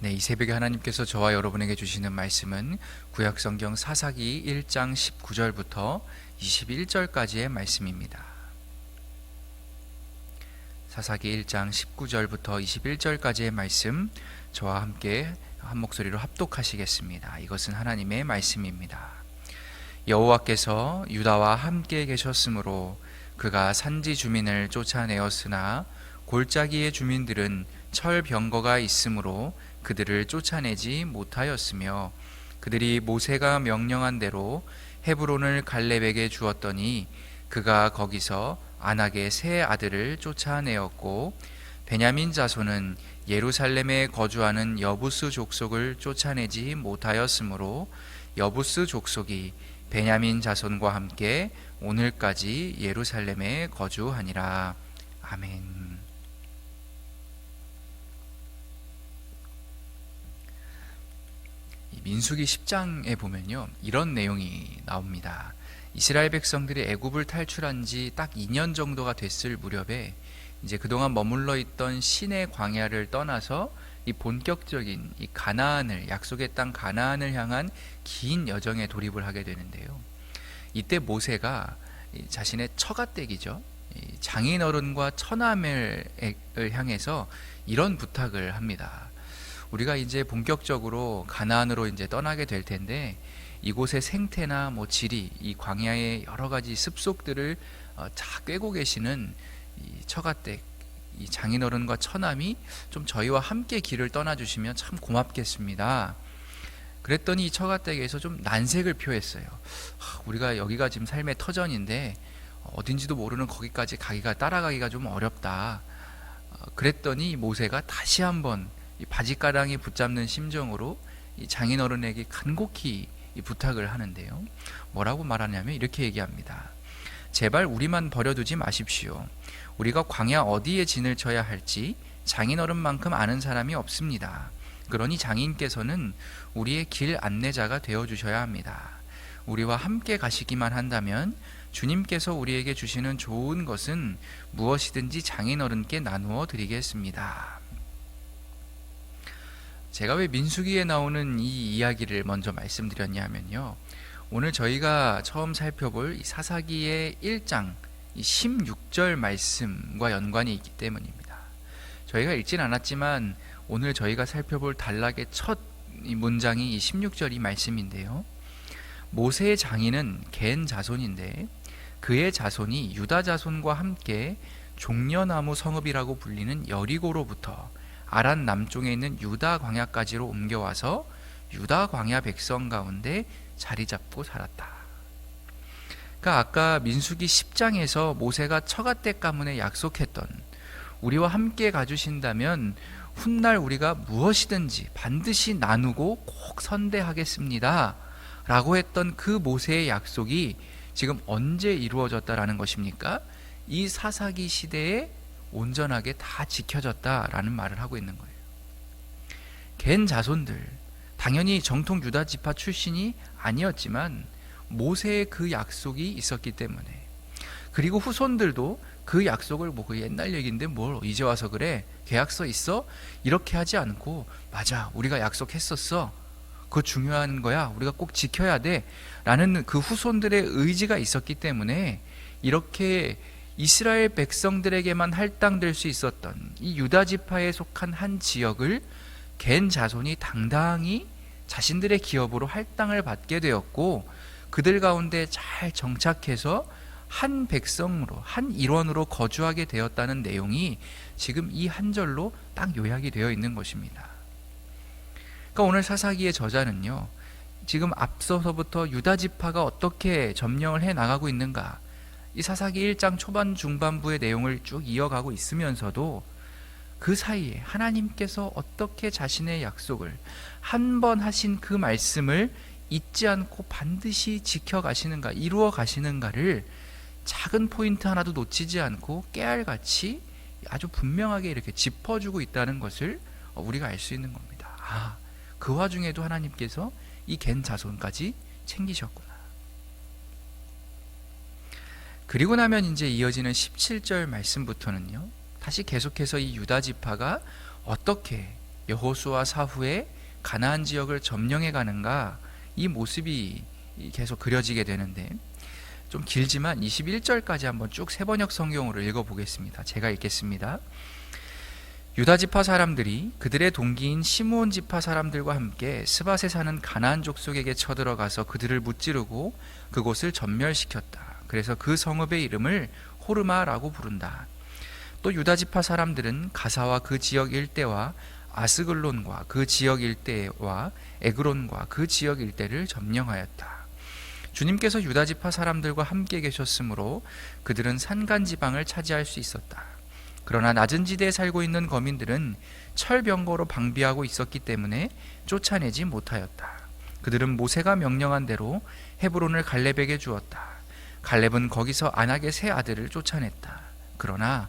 네, 이 새벽에 하나님께서 저와 여러분에게 주시는 말씀은 구약성경 사사기 1장 19절부터 21절까지의 말씀입니다. 사사기 1장 19절부터 21절까지의 말씀, 저와 함께 한 목소리로 합독하시겠습니다. 이것은 하나님의 말씀입니다. 여호와께서 유다와 함께 계셨으므로 그가 산지 주민을 쫓아내었으나 골짜기의 주민들은 철병거가 있으므로 그들을 쫓아내지 못하였으며, 그들이 모세가 명령한 대로 헤브론을 갈렙에게 주었더니 그가 거기서 안악의 세 아들을 쫓아내었고, 베냐민 자손은 예루살렘에 거주하는 여부스 족속을 쫓아내지 못하였으므로 여부스 족속이 베냐민 자손과 함께 오늘까지 예루살렘에 거주하니라. 아멘. 민수기 10장에 보면요, 이런 내용이 나옵니다. 이스라엘 백성들이 애굽을 탈출한 지 딱 2년 정도가 됐을 무렵에 이제 그동안 머물러 있던 시내 광야를 떠나서 이 본격적인 이 가나안을, 약속의 땅 가나안을 향한 긴 여정에 돌입을 하게 되는데요. 이때 모세가 자신의 처가댁이죠, 장인어른과 처남을 향해서 이런 부탁을 합니다. 우리가 이제 본격적으로 가나안으로 이제 떠나게 될 텐데, 이곳의 생태나 지리, 이 광야의 여러 가지 습속들을 다 꿰고 계시는 이 처가댁, 이 장인어른과 처남이 좀 저희와 함께 길을 떠나주시면 참 고맙겠습니다. 그랬더니 이 처가댁에서 좀 난색을 표했어요. 우리가 여기가 지금 삶의 터전인데 어딘지도 모르는 거기까지 따라가기가 좀 어렵다. 그랬더니 모세가 다시 한번 이 바지가랑이 붙잡는 심정으로 이 장인어른에게 간곡히 이 부탁을 하는데요. 뭐라고 말하냐면 이렇게 얘기합니다. 제발 우리만 버려두지 마십시오. 우리가 광야 어디에 진을 쳐야 할지 장인어른만큼 아는 사람이 없습니다. 그러니 장인께서는 우리의 길 안내자가 되어주셔야 합니다. 우리와 함께 가시기만 한다면 주님께서 우리에게 주시는 좋은 것은 무엇이든지 장인어른께 나누어 드리겠습니다. 제가 왜 민수기에 나오는 이 이야기를 먼저 말씀드렸냐면요, 오늘 저희가 처음 살펴볼 이 사사기의 1장 16절 말씀과 연관이 있기 때문입니다. 저희가 읽진 않았지만 오늘 저희가 살펴볼 단락의 첫 문장이 이 16절 이 말씀인데요, 모세의 장인은 겐 자손인데 그의 자손이 유다 자손과 함께 종려나무 성읍이라고 불리는 여리고로부터 아란 남쪽에 있는 유다 광야까지로 옮겨와서 유다 광야 백성 가운데 자리 잡고 살았다. 그러니까 아까 민수기 10장에서 모세가 처가댁 가문에 약속했던, 우리와 함께 가주신다면 훗날 우리가 무엇이든지 반드시 나누고 꼭 선대하겠습니다 라고 했던 그 모세의 약속이 지금 언제 이루어졌다라는 것입니까? 이 사사기 시대에 온전하게 다 지켜졌다라는 말을 하고 있는 거예요. 겐 자손들, 당연히 정통 유다 지파 출신이 아니었지만 모세의 그 약속이 있었기 때문에, 그리고 후손들도 그 약속을 그 옛날 얘기인데 뭘 이제 와서 그래, 계약서 있어? 이렇게 하지 않고, 맞아, 우리가 약속했었어, 그거 중요한 거야, 우리가 꼭 지켜야 돼 라는 그 후손들의 의지가 있었기 때문에 이렇게 이스라엘 백성들에게만 할당될 수 있었던 이 유다 지파에 속한 한 지역을 겐 자손이 당당히 자신들의 기업으로 할당을 받게 되었고, 그들 가운데 잘 정착해서 한 백성으로, 한 일원으로 거주하게 되었다는 내용이 지금 이 한 절로 딱 요약이 되어 있는 것입니다. 그러니까 오늘 사사기의 저자는요, 지금 앞서서부터 유다 지파가 어떻게 점령을 해 나가고 있는가, 이 사사기 1장 초반 중반부의 내용을 쭉 이어가고 있으면서도 그 사이에 하나님께서 어떻게 자신의 약속을, 한 번 하신 그 말씀을 잊지 않고 반드시 지켜가시는가, 이루어 가시는가를 작은 포인트 하나도 놓치지 않고 깨알같이 아주 분명하게 이렇게 짚어주고 있다는 것을 우리가 알 수 있는 겁니다. 그 와중에도 하나님께서 이 겐 자손까지 챙기셨구나. 그리고 나면 이제 이어지는 17절 말씀부터는요, 다시 계속해서 이 유다 지파가 어떻게 여호수아 사후에 가나안 지역을 점령해 가는가, 이 모습이 계속 그려지게 되는데, 좀 길지만 21절까지 한번 쭉 새번역 성경으로 읽어보겠습니다. 제가 읽겠습니다. 유다 지파 사람들이 그들의 동기인 시므온 지파 사람들과 함께 스밧에 사는 가나안 족속에게 쳐들어가서 그들을 무찌르고 그곳을 전멸시켰다. 그래서 그 성읍의 이름을 호르마라고 부른다. 또 유다 지파 사람들은 가사와 그 지역 일대와 아스글론과 그 지역 일대와 에그론과 그 지역 일대를 점령하였다. 주님께서 유다 지파 사람들과 함께 계셨으므로 그들은 산간 지방을 차지할 수 있었다. 그러나 낮은 지대에 살고 있는 거민들은 철병거로 방비하고 있었기 때문에 쫓아내지 못하였다. 그들은 모세가 명령한 대로 헤브론을 갈렙에게 주었다. 갈렙은 거기서 안악의 세 아들을 쫓아냈다. 그러나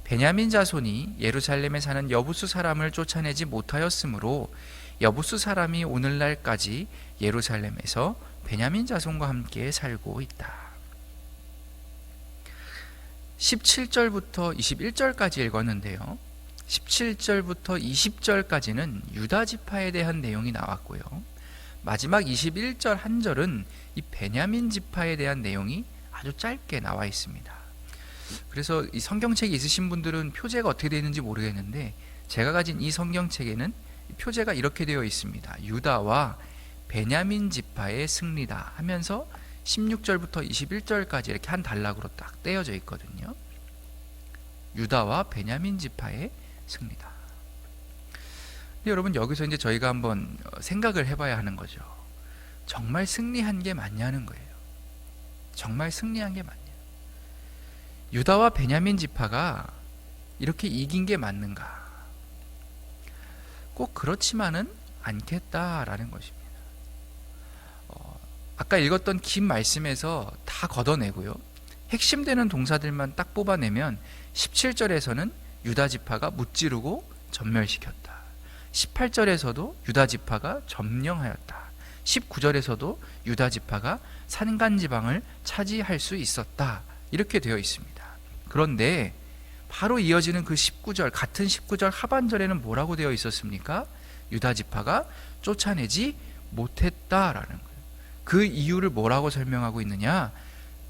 베냐민 자손이 예루살렘에 사는 여부수 사람을 쫓아내지 못하였으므로 여부수 사람이 오늘날까지 예루살렘에서 베냐민 자손과 함께 살고 있다. 17절부터 21절까지 읽었는데요. 17절부터 20절까지는 유다 지파에 대한 내용이 나왔고요. 마지막 21절 한 절은 이 베냐민 지파에 대한 내용이 아주 짧게 나와 있습니다. 그래서 이 성경책이 있으신 분들은 표제가 어떻게 되어 있는지 모르겠는데, 제가 가진 이 성경책에는 표제가 이렇게 되어 있습니다. 유다와 베냐민 지파의 승리다 하면서 16절부터 21절까지 이렇게 한 단락으로 딱 떼어져 있거든요. 유다와 베냐민 지파의 승리다. 근데 여러분, 여기서 이제 저희가 한번 생각을 해봐야 하는 거죠. 정말 승리한 게 맞냐는 거예요. 정말 승리한 게 맞냐? 유다와 베냐민 지파가 이렇게 이긴 게 맞는가? 꼭 그렇지만은 않겠다라는 것입니다. 아까 읽었던 긴 말씀에서 다 걷어내고요, 핵심되는 동사들만 딱 뽑아내면 17절에서는 유다 지파가 무찌르고 전멸시켰다. 18절에서도 유다 지파가 점령하였다. 19절에서도 유다 지파가 산간 지방을 차지할 수 있었다. 이렇게 되어 있습니다. 그런데 바로 이어지는 그 19절, 같은 19절 하반절에는 뭐라고 되어 있었습니까? 유다 지파가 쫓아내지 못했다라는 거예요. 그 이유를 뭐라고 설명하고 있느냐?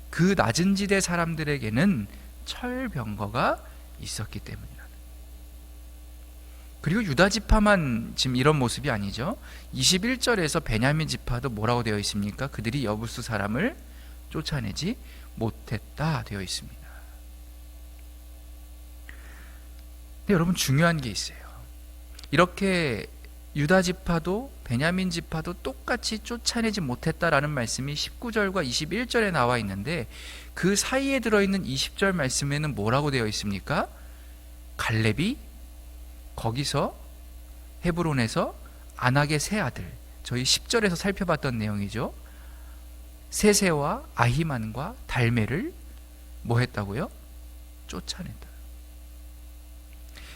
그 낮은 지대 사람들에게는 철병거가 있었기 때문이라는 거예요. 그리고 유다 지파만 지금 이런 모습이 아니죠. 21절에서 베냐민 지파도 뭐라고 되어 있습니까? 그들이 여부수 사람을 쫓아내지 못했다 되어 있습니다. 근데 여러분, 중요한 게 있어요. 이렇게 유다 지파도 베냐민 지파도 똑같이 쫓아내지 못했다라는 말씀이 19절과 21절에 나와 있는데, 그 사이에 들어있는 20절 말씀에는 뭐라고 되어 있습니까? 갈렙이 거기서 헤브론에서 안악의 세 아들, 저희 10절에서 살펴봤던 내용이죠. 세세와 아히만과 달메를 뭐 했다고요? 쫓아냈다.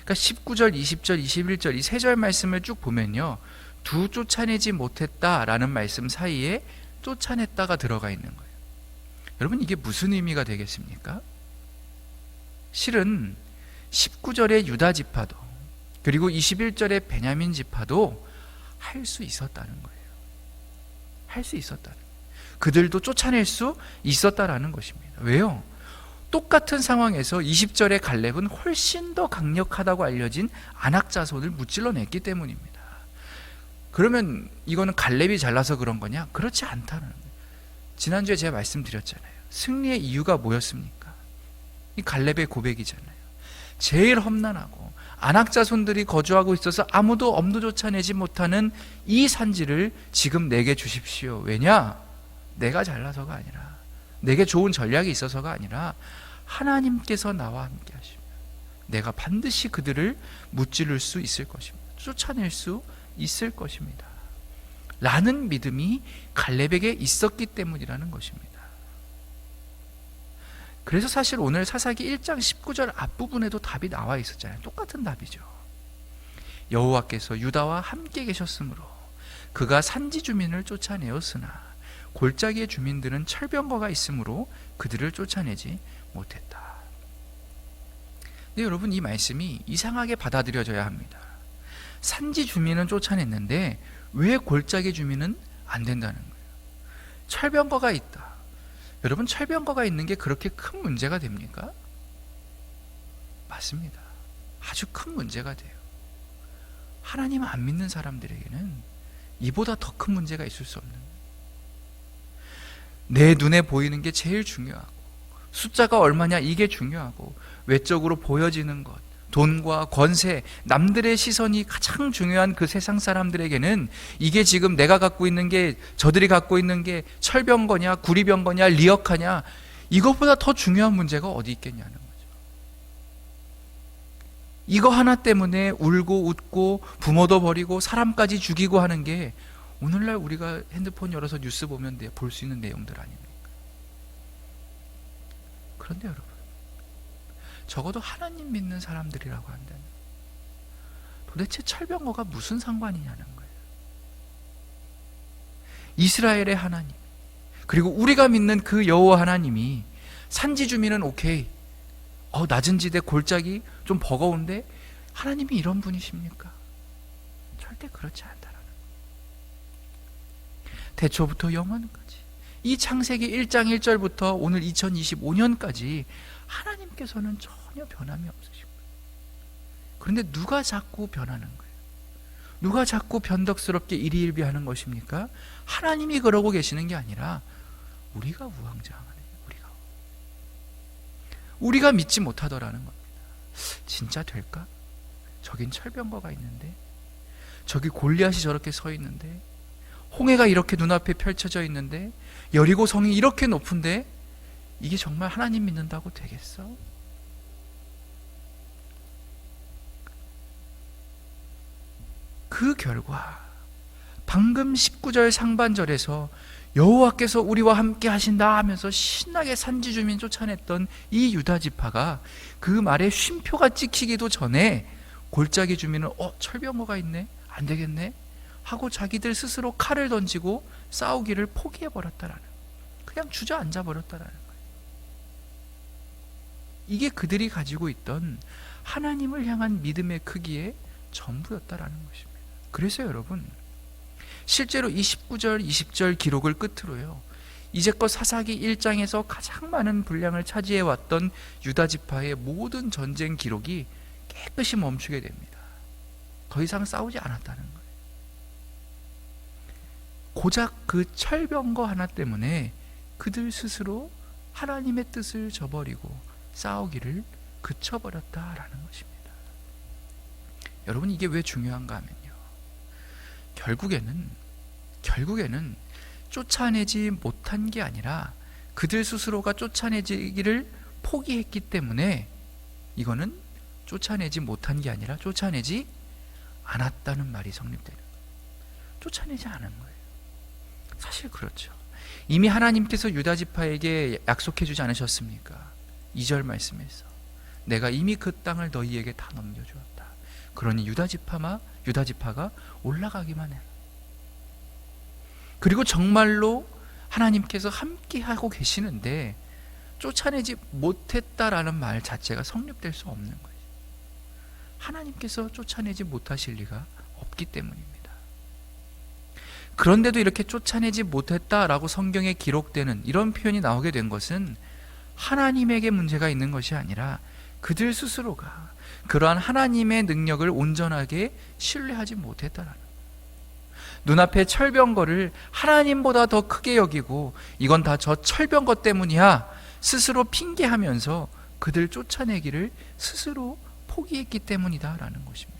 그러니까 19절, 20절, 21절 이 세 절 말씀을 쭉 보면요, 두 쫓아내지 못했다라는 말씀 사이에 쫓아냈다가 들어가 있는 거예요. 여러분, 이게 무슨 의미가 되겠습니까? 실은 19절의 유다 지파도 그리고 21절의 베냐민 지파도 할 수 있었다는 거예요. 할 수 있었다는 거예요. 그들도 쫓아낼 수 있었다라는 것입니다. 왜요? 똑같은 상황에서 20절의 갈렙은 훨씬 더 강력하다고 알려진 안악 자손을 무찔러냈기 때문입니다. 그러면 이거는 갈렙이 잘나서 그런 거냐? 그렇지 않다는 거예요. 지난주에 제가 말씀드렸잖아요. 승리의 이유가 뭐였습니까? 이 갈렙의 고백이잖아요. 제일 험난하고 안악 자손들이 거주하고 있어서 아무도 엄두 쫓아내지 못하는 이 산지를 지금 내게 주십시오. 왜냐? 내가 잘나서가 아니라, 내게 좋은 전략이 있어서가 아니라 하나님께서 나와 함께 하시면 내가 반드시 그들을 무찌를 수 있을 것입니다. 쫓아낼 수 있을 것입니다. 라는 믿음이 갈렙에게 있었기 때문이라는 것입니다. 그래서 사실 오늘 사사기 1장 19절 앞부분에도 답이 나와 있었잖아요. 똑같은 답이죠. 여호와께서 유다와 함께 계셨으므로 그가 산지 주민을 쫓아내었으나 골짜기의 주민들은 철병거가 있으므로 그들을 쫓아내지 못했다. 근데 여러분, 이 말씀이 이상하게 받아들여져야 합니다. 산지 주민은 쫓아냈는데 왜 골짜기 주민은 안 된다는 거예요? 철병거가 있다. 여러분, 철병거가 있는 게 그렇게 큰 문제가 됩니까? 맞습니다. 아주 큰 문제가 돼요. 하나님 안 믿는 사람들에게는 이보다 더 큰 문제가 있을 수 없는, 내 눈에 보이는 게 제일 중요하고, 숫자가 얼마냐 이게 중요하고, 외적으로 보여지는 것, 돈과 권세, 남들의 시선이 가장 중요한 그 세상 사람들에게는 이게 지금 내가 갖고 있는 게, 저들이 갖고 있는 게 철병거냐 구리병거냐 리어카냐, 이것보다 더 중요한 문제가 어디 있겠냐는 거죠. 이거 하나 때문에 울고 웃고 부모도 버리고 사람까지 죽이고 하는 게 오늘날 우리가 핸드폰 열어서 뉴스 보면 볼 수 있는 내용들 아닙니까? 그런데 여러분, 적어도 하나님 믿는 사람들이라고 한다면 도대체 철병거가 무슨 상관이냐는 거예요. 이스라엘의 하나님, 그리고 우리가 믿는 그 여호와 하나님이 산지 주민은 오케이, 낮은 지대 골짜기 좀 버거운데 하나님이 이런 분이십니까? 절대 그렇지 않다라는 거예요. 태초부터 영원까지, 이 창세기 1장 1절부터 오늘 2025년까지 하나님께서는 전혀 변함이 없으십니다. 그런데 누가 자꾸 변하는 거예요? 누가 자꾸 변덕스럽게 일희일비하는 것입니까? 하나님이 그러고 계시는 게 아니라 우리가 우왕좌왕하는 거예요. 우리가 믿지 못하더라는 겁니다. 진짜 될까? 저긴 철병거가 있는데, 저기 골리앗이 저렇게 서 있는데, 홍해가 이렇게 눈앞에 펼쳐져 있는데, 여리고 성이 이렇게 높은데, 이게 정말 하나님 믿는다고 되겠어? 그 결과 방금 19절 상반절에서 여호와께서 우리와 함께 하신다 하면서 신나게 산지 주민 쫓아냈던 이 유다 지파가 그 말에 쉼표가 찍히기도 전에 골짜기 주민은 철병거가 있네, 안 되겠네 하고 자기들 스스로 칼을 던지고 싸우기를 포기해버렸다라는, 그냥 주저앉아 버렸다라는 거예요. 이게 그들이 가지고 있던 하나님을 향한 믿음의 크기의 전부였다라는 것입니다. 그래서 여러분, 실제로 이 19절 20절 기록을 끝으로요, 이제껏 사사기 1장에서 가장 많은 분량을 차지해왔던 유다 지파의 모든 전쟁 기록이 깨끗이 멈추게 됩니다. 더 이상 싸우지 않았다는 거예요. 고작 그 철병거 하나 때문에 그들 스스로 하나님의 뜻을 저버리고 싸우기를 그쳐버렸다라는 것입니다. 여러분, 이게 왜 중요한가 하면요, 결국에는 쫓아내지 못한 게 아니라 그들 스스로가 쫓아내지기를 포기했기 때문에, 이거는 쫓아내지 못한 게 아니라 쫓아내지 않았다는 말이 성립되는 거예요. 쫓아내지 않은 거예요. 사실 그렇죠. 이미 하나님께서 유다 지파에게 약속해 주지 않으셨습니까? 2절 말씀에서 내가 이미 그 땅을 너희에게 다 넘겨주었다. 그러니 유다 지파가 올라가기만 해. 그리고 정말로 하나님께서 함께 하고 계시는데 쫓아내지 못했다라는 말 자체가 성립될 수 없는 거예요. 하나님께서 쫓아내지 못하실 리가 없기 때문입니다. 그런데도 이렇게 쫓아내지 못했다라고 성경에 기록되는 이런 표현이 나오게 된 것은 하나님에게 문제가 있는 것이 아니라 그들 스스로가 그러한 하나님의 능력을 온전하게 신뢰하지 못했다라는 거예요. 눈앞에 철병거를 하나님보다 더 크게 여기고 이건 다 저 철병거 때문이야 스스로 핑계하면서 그들 쫓아내기를 스스로 포기했기 때문이다라는 것입니다.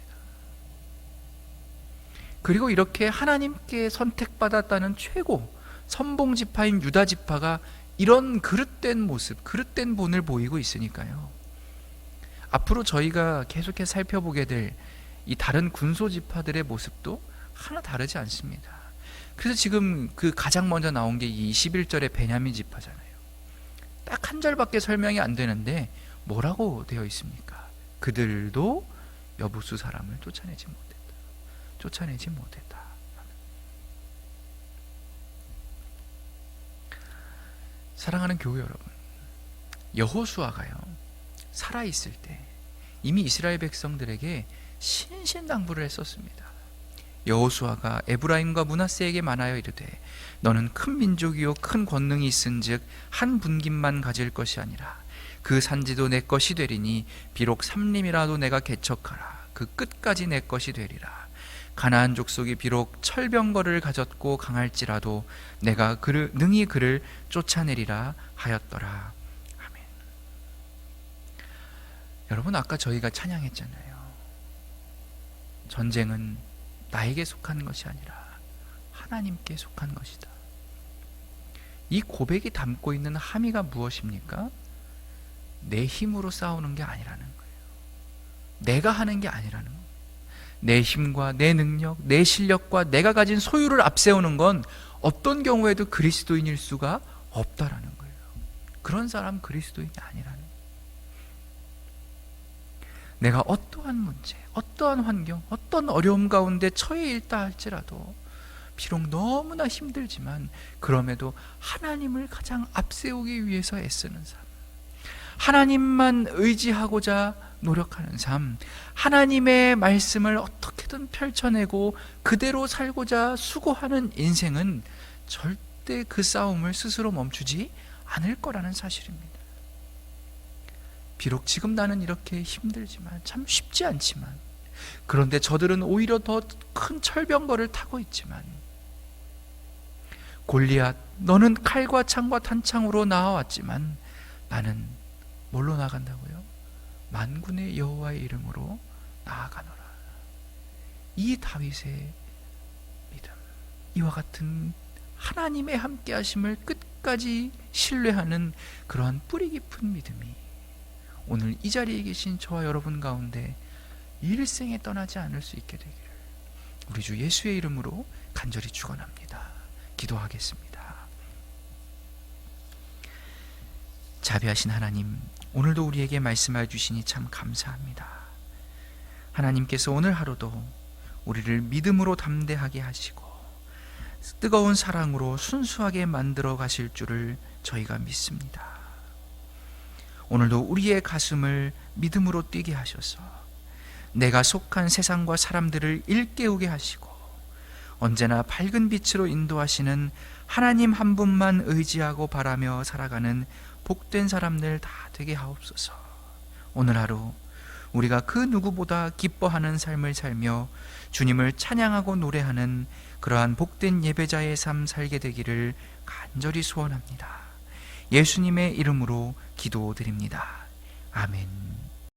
그리고 이렇게 하나님께 선택받았다는 최고 선봉지파인 유다 지파가 이런 그릇된 모습, 그릇된 본을 보이고 있으니까요, 앞으로 저희가 계속해서 살펴보게 될 이 다른 군소지파들의 모습도 하나 다르지 않습니다. 그래서 지금 그 가장 먼저 나온 게 이 21절의 베냐민 지파잖아요. 딱 한 절밖에 설명이 안 되는데 뭐라고 되어 있습니까? 그들도 여부수 사람을 쫓아내지 못했다. 사랑하는 교회 여러분, 여호수아가요 살아있을 때 이미 이스라엘 백성들에게 신신당부를 했었습니다. 여호수아가 에브라임과 므낫세에게 말하여 이르되 너는 큰 민족이요 큰 권능이 있은즉 한 분깃만 가질 것이 아니라 그 산지도 내 것이 되리니 비록 삼림이라도 내가 개척하라 그 끝까지 내 것이 되리라. 가나안 족속이 비록 철병거를 가졌고 강할지라도 내가 능히 그를 쫓아내리라 하였더라. 아멘. 여러분, 아까 저희가 찬양했잖아요. 전쟁은 나에게 속한 것이 아니라 하나님께 속한 것이다. 이 고백이 담고 있는 함의가 무엇입니까? 내 힘으로 싸우는 게 아니라는 거예요. 내가 하는 게 아니라는 거예요. 내 힘과 내 능력, 내 실력과 내가 가진 소유를 앞세우는 건 어떤 경우에도 그리스도인일 수가 없다라는 거예요. 그런 사람 그리스도인이 아니라는 거예요. 내가 어떠한 문제, 어떠한 환경, 어떤 어려움 가운데 처해 있다 할지라도 비록 너무나 힘들지만 그럼에도 하나님을 가장 앞세우기 위해서 애쓰는 삶, 하나님만 의지하고자 노력하는 삶, 하나님의 말씀을 어떻게든 펼쳐내고 그대로 살고자 수고하는 인생은 절대 그 싸움을 스스로 멈추지 않을 거라는 사실입니다. 비록 지금 나는 이렇게 힘들지만, 참 쉽지 않지만, 그런데 저들은 오히려 더 큰 철병거를 타고 있지만, 골리앗, 너는 칼과 창과 탄창으로 나와왔지만 나는 뭘로 나간다고요? 만군의 여호와의 이름으로 나아가노라. 이 다윗의 믿음, 이와 같은 하나님의 함께하심을 끝까지 신뢰하는 그러한 뿌리 깊은 믿음이 오늘 이 자리에 계신 저와 여러분 가운데 일생에 떠나지 않을 수 있게 되기를 우리 주 예수의 이름으로 간절히 축원합니다. 기도하겠습니다. 자비하신 하나님, 오늘도 우리에게 말씀해 주시니 참 감사합니다. 하나님께서 오늘 하루도 우리를 믿음으로 담대하게 하시고 뜨거운 사랑으로 순수하게 만들어 가실 줄을 저희가 믿습니다. 오늘도 우리의 가슴을 믿음으로 뛰게 하셔서 내가 속한 세상과 사람들을 일깨우게 하시고 언제나 밝은 빛으로 인도하시는 하나님 한 분만 의지하고 바라며 살아가는 복된 사람들 다 되게 하옵소서. 오늘 하루 우리가 그 누구보다 기뻐하는 삶을 살며 주님을 찬양하고 노래하는 그러한 복된 예배자의 삶 살게 되기를 간절히 소원합니다. 예수님의 이름으로 기도드립니다. 아멘.